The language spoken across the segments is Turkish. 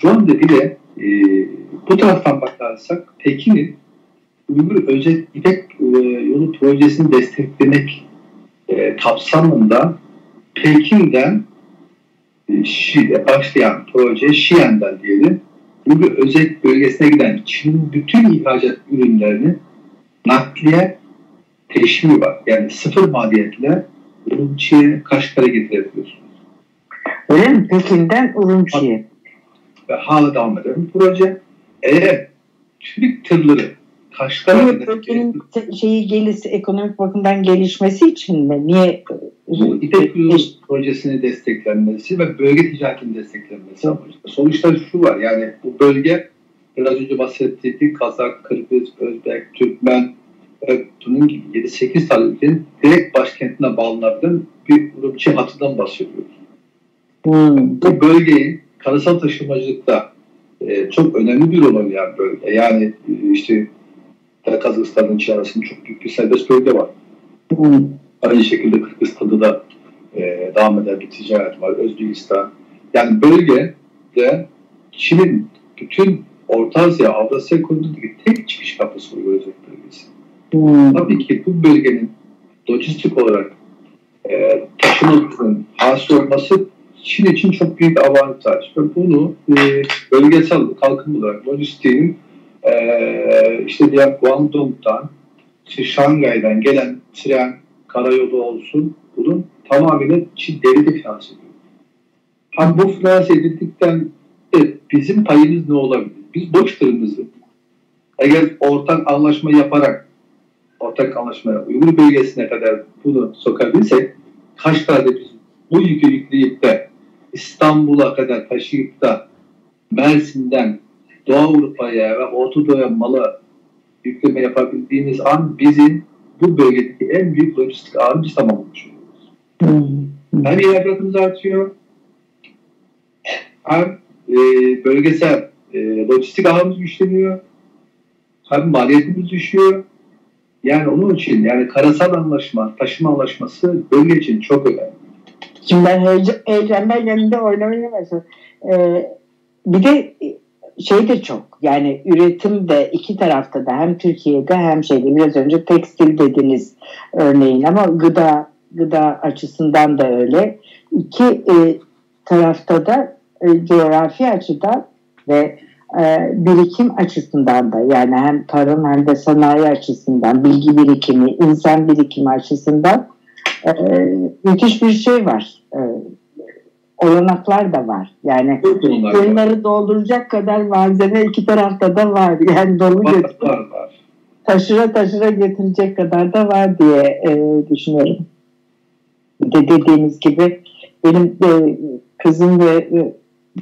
Şu anda bir de bu taraftan bakarsak Pekin'in Uygur Özet İpek Yolu projesini desteklemek kapsamında Pekin'den başlayan proje Xi'an'dan diyelim Uygur Özet bölgesine giden Çin'in bütün ihracat ürünlerini nakliye teşviki var. Yani sıfır maliyetle Urumçi'ye, Kaşgar'a getirebiliyorsunuz. Öyle mi? Pekin'den Urumçi'ye. Ve hala devam eden bir proje. Eğer Türk tırları Kaşgar'a Pekin'in gelirse ekonomik bakımdan gelişmesi için mi? Niye? Bu İpek Yolu projesini desteklenmesi ve bölge ticaretinin desteklenmesi amacıyla. Sonuçta şu var, yani bu bölge biraz önce bahsettiğim Kazak, Kırgız, Özbek, Türkmen bunun gibi 7-8 tane ülkenin direkt başkentine bağlanabilen bir Urumçi hattından bahsediyoruz. Bu bölgeyi karasal taşımacılıkta çok önemli bir rol oynayan bölge. Yani işte Kazakistan'ın Çin arasında çok büyük bir serbest bölge var. Aynı şekilde Kırgızistan'da da devam eden bir ticaret var. Özbekistan. Yani bölgede Çin'in bütün Orta Asya, Avrasya konusundaki tek çıkış kapısı Uygur Özet bölgesi. Tabii ki bu bölgenin lojistik olarak taşımacılığının hasıl olması Çin için çok büyük bir avantaj. Ve bunu bölgesel kalkınma olarak lojistiğin işte diğer Guangdong'dan, Şangay'dan gelen tren, karayolu olsun, bunun tamamıyla Çin devleti finanse ediyor. Bu finanse edildikten bizim payımız ne olabilir? Biz borçlarımızı eğer ortak anlaşma yaparak Uygur bölgesine kadar bunu sokabilirsek Kaşgar'da biz bu yükü yükleyip de İstanbul'a kadar taşıyıp da Mersin'den Doğu Avrupa'ya ve Orta Doğu'ya malı yükleme yapabildiğimiz an bizim bu bölgedeki en büyük lojistik ağını biz tamamlamış oluyoruz. Hem ihraçatımız artıyor, hem bölgesel lojistik ağımız güçleniyor, hem maliyetimiz düşüyor. Yani onun için yani karasal anlaşma, taşıma anlaşması bölge için çok önemli. Şimdi ben heyecandan yanında oynamaya başladım. Bir de şey de çok, yani üretim de iki tarafta da, hem Türkiye'de hem biraz önce tekstil dediniz örneğin, ama gıda açısından da öyle. İki tarafta da coğrafi açıdan ve birikim açısından da, yani hem tarım hem de sanayi açısından, bilgi birikimi, insan birikimi açısından müthiş bir şey var. Olanaklar da var. Yani koyunları dolduracak kadar malzeme iki tarafta da var. Yani dolu götürüp taşıra getirecek kadar da var diye düşünüyorum. Dediğiniz gibi benim kızım ve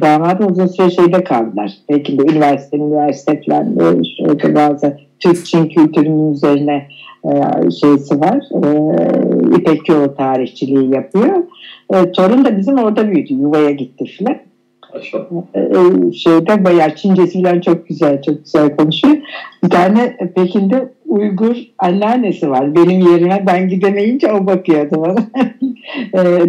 damadım uzun süre şeyde kaldılar. Belki de üniversite falan şöyle bazı Türk-Çin kültürünün üzerine şeysi var. İpek Yolu tarihçiliği yapıyor. Torun da bizim orada büyüdü. Yuvaya gitti filan. Şeyde bayağı Çincesi falan çok güzel konuşuyor. Bir tane Pekin'de Uygur anneannesi var. Benim yerime ben gidemeyince o bakıyordu bana.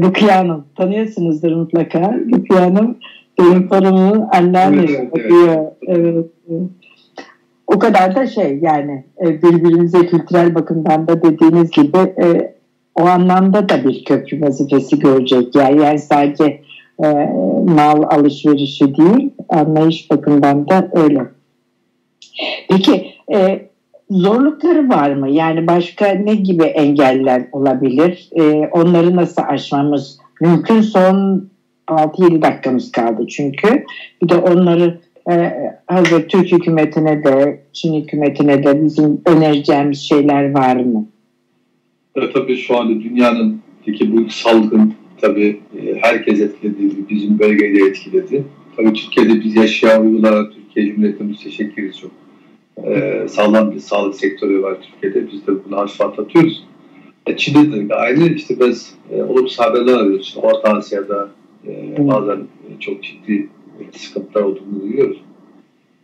Rukiye Hanım. Tanıyorsunuzdur mutlaka. Rukiye Hanım benim torunumun anneannesi bakıyor. Evet. O kadar da yani birbirimize kültürel bakımdan da dediğiniz gibi o anlamda da bir köprü vazifesi görecek. Yani sadece mal alışverişi değil, anlayış bakımından da öyle. Peki zorlukları var mı? Yani başka ne gibi engeller olabilir? Onları nasıl aşmamız mümkün? Son 6-7 dakikamız kaldı çünkü. Bir de onları hazır Türk hükümetine de Çin hükümetine de bizim önereceğimiz şeyler var mı? Tabii şu anda dünyanın bu salgın tabii herkes etkiledi, bizim bölgeyi de etkiledi. Tabii Türkiye'de biz yaşayan Uygurlar, Türkiye Cumhuriyeti müsteşekkiriz çok. Sağlam bir sağlık sektörü var Türkiye'de. Biz de bunu haşma atlatıyoruz. Çin'de de aynı. İşte biz olumsuz haberler alıyoruz. Orta Asya'da bazen çok ciddi sıkıntılar olduğunu duyuyoruz.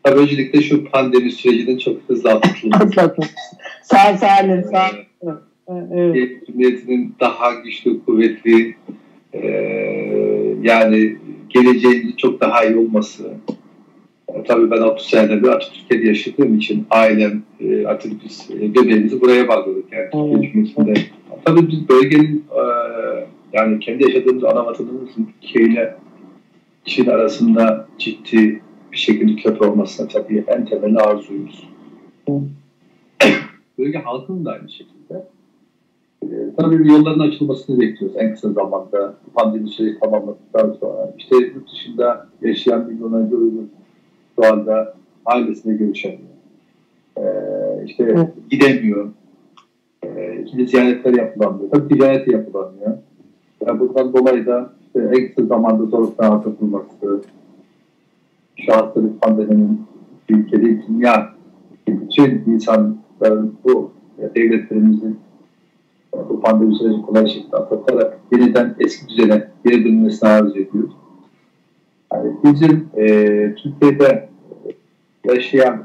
Tabii öncelikle şu pandemi sürecinin çok hızlı atlatılması. Sağ olun. Evet. Cumhuriyetinin daha güçlü, kuvvetli yani geleceğinin çok daha iyi olması, Tabii ben 30 senedir artık Türkiye'de yaşadığım için ailem, artık biz bebeğimizi buraya bağladık. Yani Türkiye. Tabii biz bölgenin yani kendi yaşadığımız ana vatanımızın Türkiye ile Çin arasında ciddi bir şekilde köprü olmasına tabii en temeli arzuyuz. Bölge halkının da aynı şekilde. Tabii yolların açılmasını bekliyoruz en kısa zamanda. Pandemi süreci tamamladıktan sonra. İşte yurt dışında yaşayan milyonlarca Uygur şu anda ailesine görüşemiyor. İşte gidemiyor. İkinci ziyaretler yapılamıyor. Tabii ticareti yapılamıyor. Yani bundan dolayı da işte en kısa zamanda zorluktan atılması, şu hastalık pandeminin ülkede dünya bütün insanların bu devletlerimizin bu pandemi süreci kolay şekilde atlatarak yeniden eski düzene geri dönmesini arzu ediyoruz. Yani bizim Türkiye'de yaşayan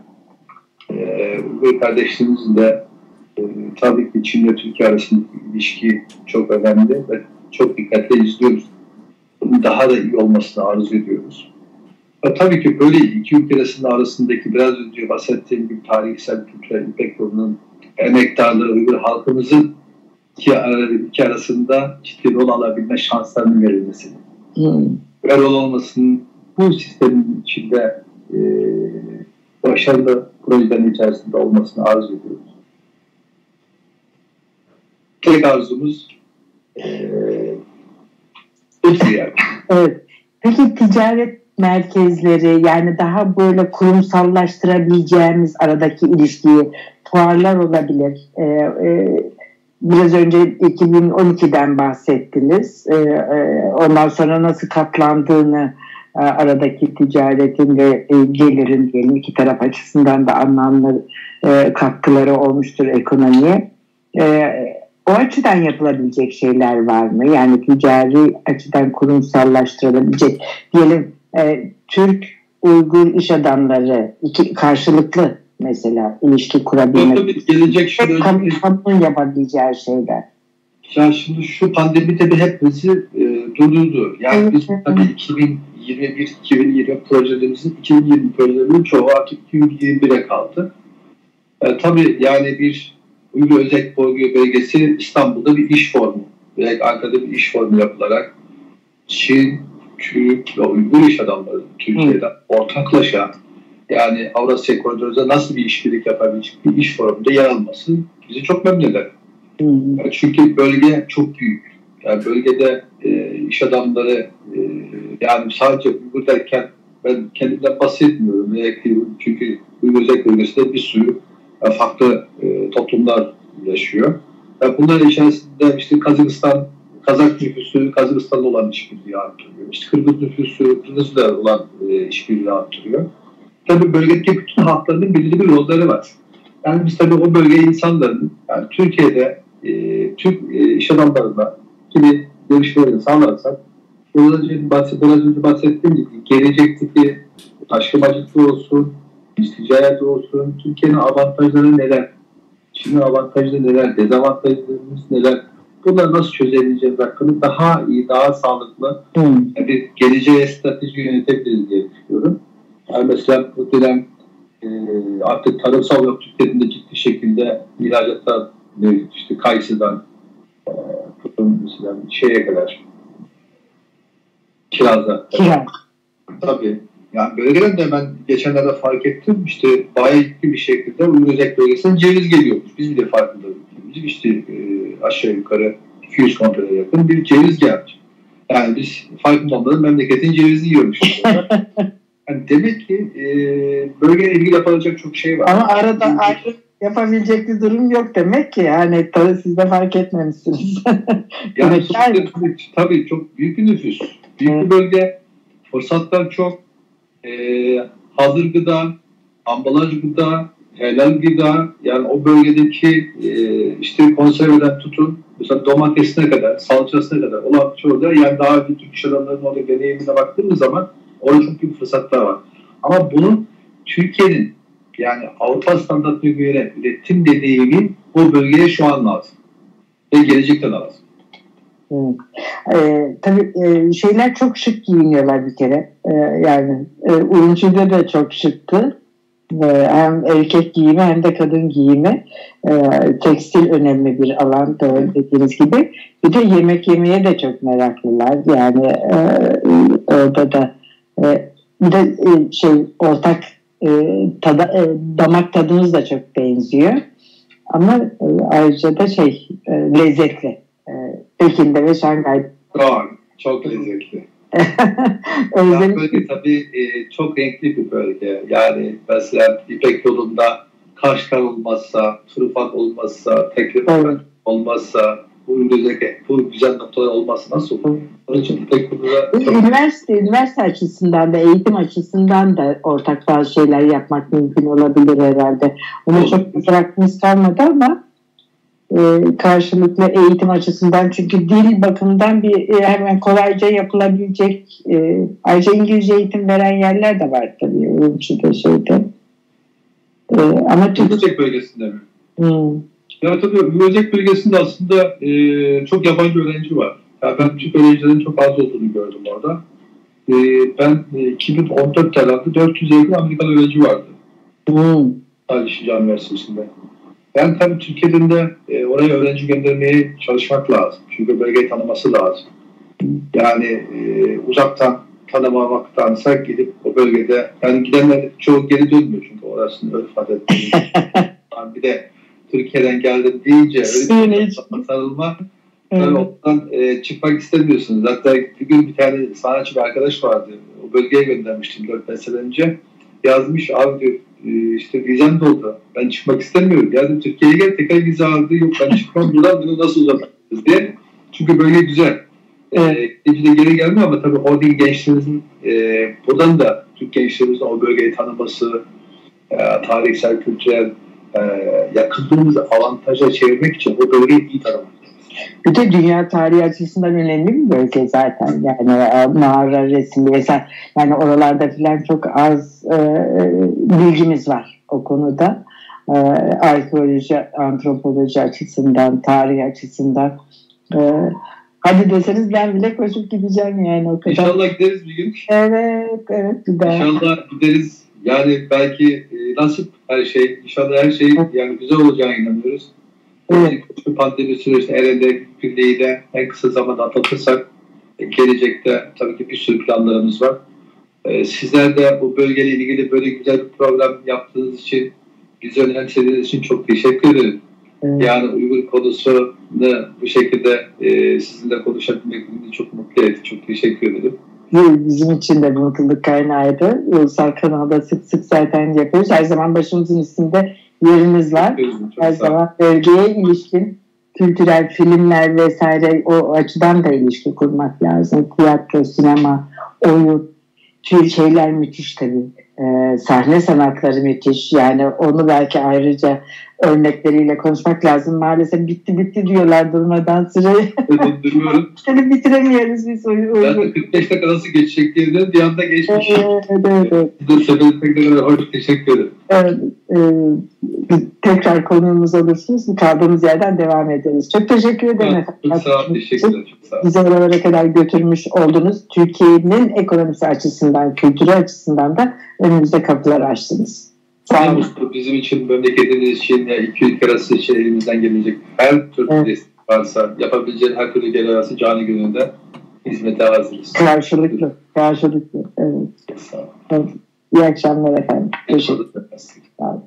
Uygur kardeşlerimizin de tabii ki Çin ve Türkiye arasındaki ilişki çok önemli ve çok dikkatle izliyoruz. Bunun daha da iyi olmasını arzu ediyoruz. Tabii ki böyle iki ülke arasındaki biraz önce bahsettiğim gibi tarihsel, kültürel İpek yolunun emektarlığı Uygur halkımızın iki arasında ciddi rol alabilme şanslarının verilmesi. Böyle rol olmasının bu sistemin içinde başarılı projelerin içerisinde olmasını arzu ediyoruz. Tek arzumuz yani. Evet. Peki ticaret merkezleri, yani daha böyle kurumsallaştırabileceğimiz aradaki ilişkiyi, fuarlar olabilir. Biraz önce 2012'den bahsettiniz. Ondan sonra nasıl katlandığını, aradaki ticaretin ve gelirin diyelim iki taraf açısından da anlamlı katkıları olmuştur ekonomiye. O açıdan yapılabilecek şeyler var mı? Yani ticari açıdan kurumsallaştırılabilecek. Diyelim Türk-Uygur iş adamları karşılıklı mesela ilişki kurabilmek. Gelecek şu kamunun yapabileceği şeyler. Ya şimdi şu pandemi tabii hepimizi durdurdu. Yani biz tabii 2021-2020 projelerimizin 2020 projelerinin çoğu artık 2021'e kaldı. Tabii yani bir Uygur Özel Bölgesi İstanbul'da bir iş formu. Ankara'da bir iş formu yapılarak Çin, Türk ve Uygur iş adamları Türkiye'den ortaklaşa yani Avrasya Koridor'da nasıl bir işbirlik yapabilecek bir iş forumunda yer alması bizi çok memnun eder. Çünkü bölge çok büyük. Yani bölgede iş adamları yani sadece Uygur derken ben kendimden bahsetmiyorum. Çünkü Uygur Özel Bölgesi'nde bir sürü farklı toplumlar yaşıyor. Yani bunların içerisinde işte Kazak nüfusu Kazakistan'da olan işbirliği artırıyor. İşte Kırgız nüfusu Kırgız'da olan işbirliği artırıyor. Tabii bölgedeki bütün halkların belirli bir rolleri var. Yani biz tabii o bölge insanların yani Türkiye'de Türk iş adamlarına gibi görüşlerini sağlarsak biraz önce bahsettiğim gibi gelecekteki taşımacılık olsun, ticaret olsun, Türkiye'nin avantajları neler, Çin'in avantajları neler, dezavantajlarımız neler, bunları nasıl çözebileceğiz hakkında daha iyi, daha sağlıklı bir geleceğe strateji yönetebiliriz diye düşünüyorum. Yani mesela bu dönem artık tarımsal yok Türkiye'de ciddi şekilde ihracatlar mevcut. İşte kayısıdan mesela şeye kadar kiraza. Tabii. Yani bölgelerde ben geçenlerde fark ettim. İşte bayağı ciddi bir şekilde Uygur Özel Bölgesi'nden ceviz geliyormuş. Biz bile farkında değiliz. İşte aşağı yukarı 200 kontraya yakın bir ceviz gelmiş. Yani biz farkında olmadan memleketin cevizi yiyormuşuz. Yani demek ki bölgeyle ilgili yapılacak çok şey var. Ama arada ayrı yapabilecek bir durum yok demek ki. Yani siz de fark etmemişsiniz. Yani tabii çok büyük bir nüfus. Büyük bir bölge. Fırsatlar çok. Hazır gıda, ambalaj gıda, helal gıda. Yani o bölgedeki işte konserveden tutun. Mesela domatesine kadar, salçasına kadar olan çoğu da yani daha bir Türk iş adamlarının orada deneyimine baktığımız zaman orada çok büyük fırsatlar var. Ama bunun Türkiye'nin yani Avrupa standartına göre üretim deneyimi o bölgeye şu an lazım. Ve gelecekte lazım. Evet. Tabii şeyler çok şık giyiniyorlar bir kere. Yani Urumçi'de de çok şıktı. Hem erkek giyimi hem de kadın giyimi. Tekstil önemli bir alan doğru dediğiniz gibi. Bir de yemek yemeye de çok meraklılar. Yani orada da bir de ortak damak tadımız da çok benziyor. Ama ayrıca da lezzetli. Pekin'de ve Şangay'da. Çok lezzetli. Bölge tabii çok renkli bir bölge. Yani mesela İpek yolunda Kaşgar olmazsa, Turfan olmazsa, Tekirdağ olmazsa, bu güzel noktalar olmazsa nasıl olur? Onun için İpek yolunda üniversite açısından da, eğitim açısından da ortak bazı şeyler yapmak mümkün olabilir herhalde. Ona çok vaktimiz kalmadı ama karşılıklı eğitim açısından, çünkü dil bakımından hemen kolayca yapılabilecek, ayrıca İngilizce eğitim veren yerler de var tabii Urumçi'de ama Göcek bölgesinde mi? Ya tabii Göcek bölgesinde aslında çok yabancı öğrenci var. Yani ben Türk öğrencilerin çok az olduğunu gördüm orada. Ben 2014 yılında 450 Amerikan öğrenci vardı. Ali Şica Üniversitesi'nde. Ben tabii Türkiye'den de oraya öğrenci göndermeye çalışmak lazım. Çünkü bölgeyi tanıması lazım. Yani uzaktan tanımamaktansa gidip o bölgede, yani gidenler çoğu geri dönmüyor çünkü orasını örf adet. Bir de Türkiye'den geldim deyince öyle bir sarılma, tabii ondan çıkmak istemiyorsunuz. Zaten bir gün bir tane sanatçı bir arkadaş vardı. O bölgeye göndermiştim 4-5 sene önce. Yazmış, abi diyor, işte vizem doldu. Ben çıkmak istemiyorum. Yani Türkiye'ye gel, tekrar vize aldı. Yok ben çıkmam buradan, bunu nasıl uzatırız diye. Çünkü bölge güzel. De geri gelmiyor ama tabii oradaki gençlerimizin buradan da Türk gençlerimizin o bölgeyi tanıması, tarihsel, kültürel yakınlığımızı avantaja çevirmek için o bölgeyi iyi tanımak. Bir de dünya tarihi açısından önemli bir bölge zaten. Yani mağara resmi vesaire. Yani oralarda filan çok az bilgimiz var o konuda. Arkeoloji, antropoloji açısından, tarih açısından. Hadi deseniz ben bile koşup gideceğim yani o kadar. İnşallah gideriz bir gün. Evet, bir daha. İnşallah gideriz. Yani belki nasip her şey. İnşallah her şey yani güzel olacağına inanıyoruz. Evet. Pandemi sürecinde elinde birliğiyle en kısa zamanda atlatırsak gelecekte tabii ki bir sürü planlarımız var. Sizler de bu bölgeyle ilgili böyle güzel bir program yaptığınız için, bizi önemsediğiniz için çok teşekkür ederim. Evet. Yani Uygur konusunu bu şekilde sizinle konuşabilmek beni çok mutlu etti. Çok teşekkür ederim. Bizim için de mutluluk kaynağıydı. Ulusal kanalda sık sık zaten yapıyoruz. Her zaman başımızın üstünde yerimiz var. Her zaman bölgeye ilişkin kültürel filmler vesaire, o açıdan da ilişki kurmak lazım. Tiyatro, sinema, oyun, şeyler müthiş tabii. Sahne sanatları müthiş. Yani onu belki ayrıca örnekleriyle konuşmak lazım. Maalesef bitti diyorlar durmadan süreyi. Durmuyorum. Seni bitiremiyoruz biz oyunu. Zaten 45 dakika nasıl geçecek diye bir anda geçmiş. Evet. Size sebeplerine hoş teşekkür ederim. Evet. Tekrar konuğumuz olursunuz. Kaldığımız yerden devam ederiz. Çok teşekkür ederim. Çok sağ olun. Teşekkürler. Çok sağ olun. Bizi oralara kadar götürmüş oldunuz. Türkiye'nin ekonomisi açısından, kültürü açısından da önümüzde kapılar açtınız. Sağ olun. Bizim için, memleketimiz için, iki ülke arası için elimizden gelecek her türlü destek varsa, yapabileceğin her türlü gelir arası canı gönülden hizmete hazırız. Karşılıklı. Evet. Sağ olun. Evet. İyi akşamlar efendim. Teşekkür ederim. Sağ olun.